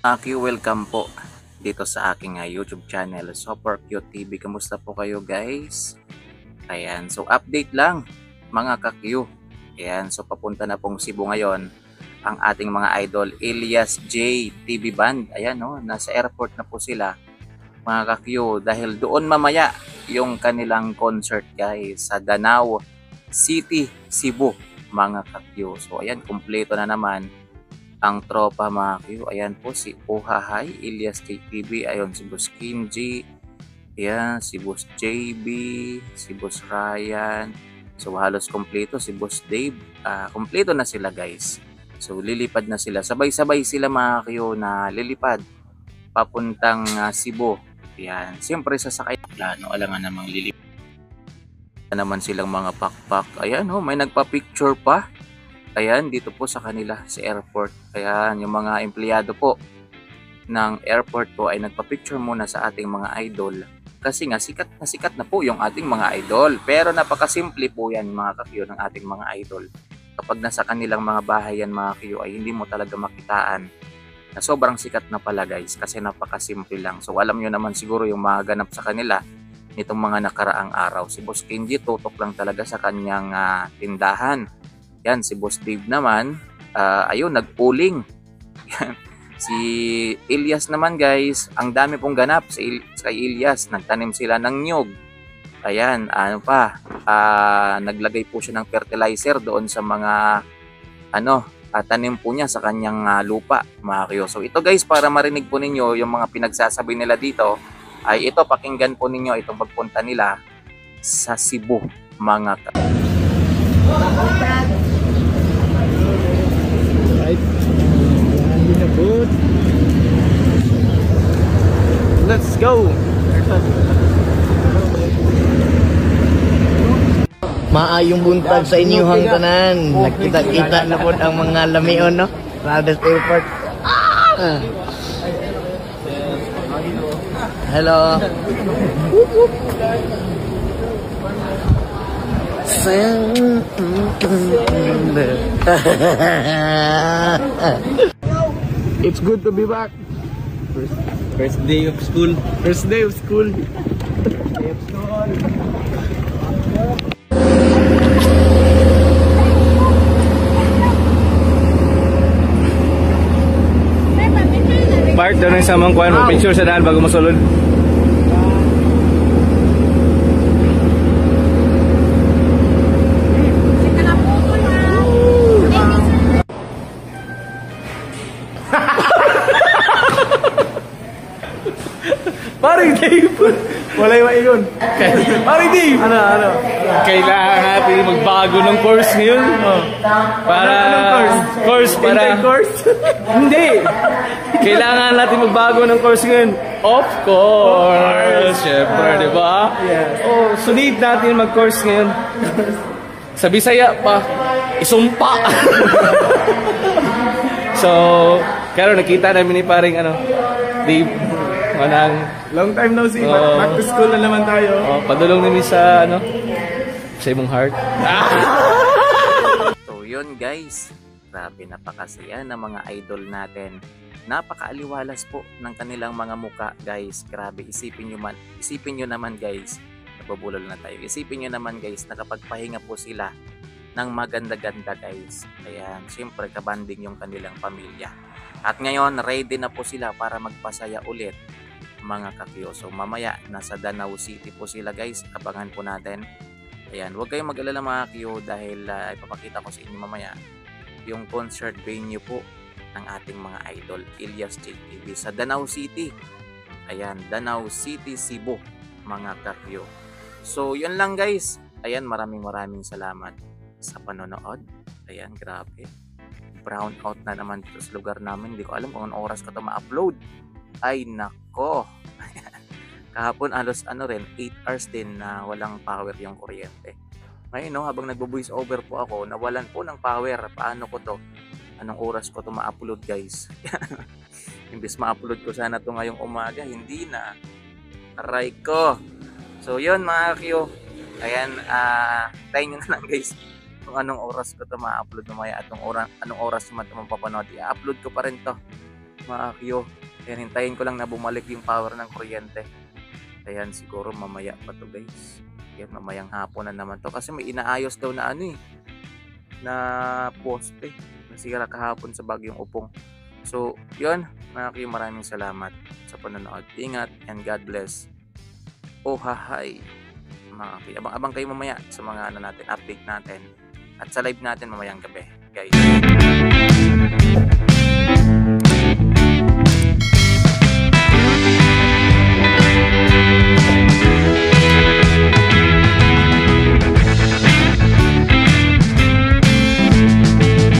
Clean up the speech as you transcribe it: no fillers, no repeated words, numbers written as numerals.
Welcome po dito sa aking YouTube channel, Super Cute TV. Kamusta po kayo guys? Ayan, so update lang mga ka-Q. Ayan, so papunta na pong Cebu ngayon ang ating mga idol, Elias J TV Band. Ayan, no, nasa airport na po sila mga ka-Q dahil doon mamaya yung kanilang concert guys sa Danau City, Cebu mga ka-Q. So ayan, kumpleto na naman ang tropa mga Q. Ayan po si Ohahay, Elias JTV, ayon si Boss Kinji, ayan, si Boss JB, si Boss Ryan. So halos kompleto si Boss Dave. Kompleto na sila guys. So lilipad na sila. Sabay-sabay sila mga Q na lilipad papuntang Cebu. Ayan, siyempre sasakay. Plano, alangan namang lilipad naman silang mga pakpak. Ayan, oh, may nagpa-picture pa. Ayan, dito po sa kanila sa airport. Ayan, yung mga empleyado po ng airport po ay nagpa-picture muna sa ating mga idol. Kasi nga, sikat na po yung ating mga idol. Pero napakasimple po yan mga ka-Q ng ating mga idol. Kapag nasa kanilang mga bahay yan mga Q ay hindi mo talaga makitaan na sobrang sikat na pala guys. Kasi napakasimple lang. So alam nyo naman siguro yung mga ganap sa kanila nitong mga nakaraang araw. Si Boss Kenji tutok lang talaga sa kanyang tindahan. Yan, si Boss Dave naman, ayun, nagpuling. Si Elias naman guys, ang dami pong ganap sa Elias. Nagtanim sila ng nyug. Ayan, ano pa, naglagay po siya ng fertilizer doon sa mga, tanim po niya sa kanyang lupa, mga Q. So ito guys, para marinig po ninyo yung mga pinagsasabi nila dito, ay ito, pakinggan po ninyo itong pagpunta nila sa Cebu, mga Q. Let's go. Maayong buntag sa inyong tanan. Nakita-kita na po ang mga lamion, no? Proudest airport. Hello. It's good to be back. First day of school. First day of school. Part doon ng samang kuhan mo picture sa daan bago masulod. Paring Dave! Wala yung maingon. Paring Dave! Ano? Kailangan natin magbago ng course ngayon. Para Anong course? Intercourse? Hindi. Kailangan natin magbago ng course ngayon. Of course. Syempre, di ba? Yes. Oh, sunod natin mag-course ngayon. Sa Bisaya pa, isumpa. So, kaya nakita namin ni paring Dave. Manang Long time no see. Back to school na naman tayo. padulong nini sa sa imong heart. So yun guys, grabe, napakasaya ng mga idol natin. Napakaaliwalas po ng kanilang mga muka guys. Grabe, isipin nyo naman guys, nabubulol na tayo. Isipin nyo naman guys, nakapagpahinga po sila ng maganda-ganda guys. Ayan, siyempre kabanding yung kanilang pamilya. At ngayon, ready na po sila para magpasaya ulit mga ka-Q. So mamaya, nasa Danau City po sila guys. Abangan po natin. Ayan, huwag kayong mag-alala mga Q dahil ipapakita ko sa inyo mamaya yung concert venue po ng ating mga idol, Elias JTV sa Danau City. Ayan, Danau City, Cebu mga ka-Q. So yun lang guys. Ayan, maraming salamat sa panonood. Ayan, grabe. Brown out na naman dito sa lugar namin. Hindi ko alam kung anong oras ko ito ma-upload. Ay nako. Kahapon alos 8 hours din na walang power yung kuryente. Ngayon habang nagbo-voice over po ako, nawalan po ng power. Paano ko to? Anong oras ko to ma-upload guys? Imbis ma-upload ko sana to ngayong umaga, hindi na. Aray ko. So yun mga Q. Ayan, tayo nyo na lang guys kung anong oras ko to ma-upload mamaya at anong oras naman ito mapapanood. I-upload ko pa rin to mga Q. Ayan, hintayin ko lang na bumalik yung power ng kuryente. Ayan, siguro mamaya pa to guys. Ayan, mamayang hapon na naman to. Kasi may inaayos daw na ano eh, na poste. Nasira kahapon sa Bagyong Upong. So, yun, mga Q, maraming salamat sa panonood. Ingat and God bless. Oh, hahay. Mga Q, abang-abang kayo mamaya sa mga ano natin, update natin. At sa live natin mamayang gabi, guys.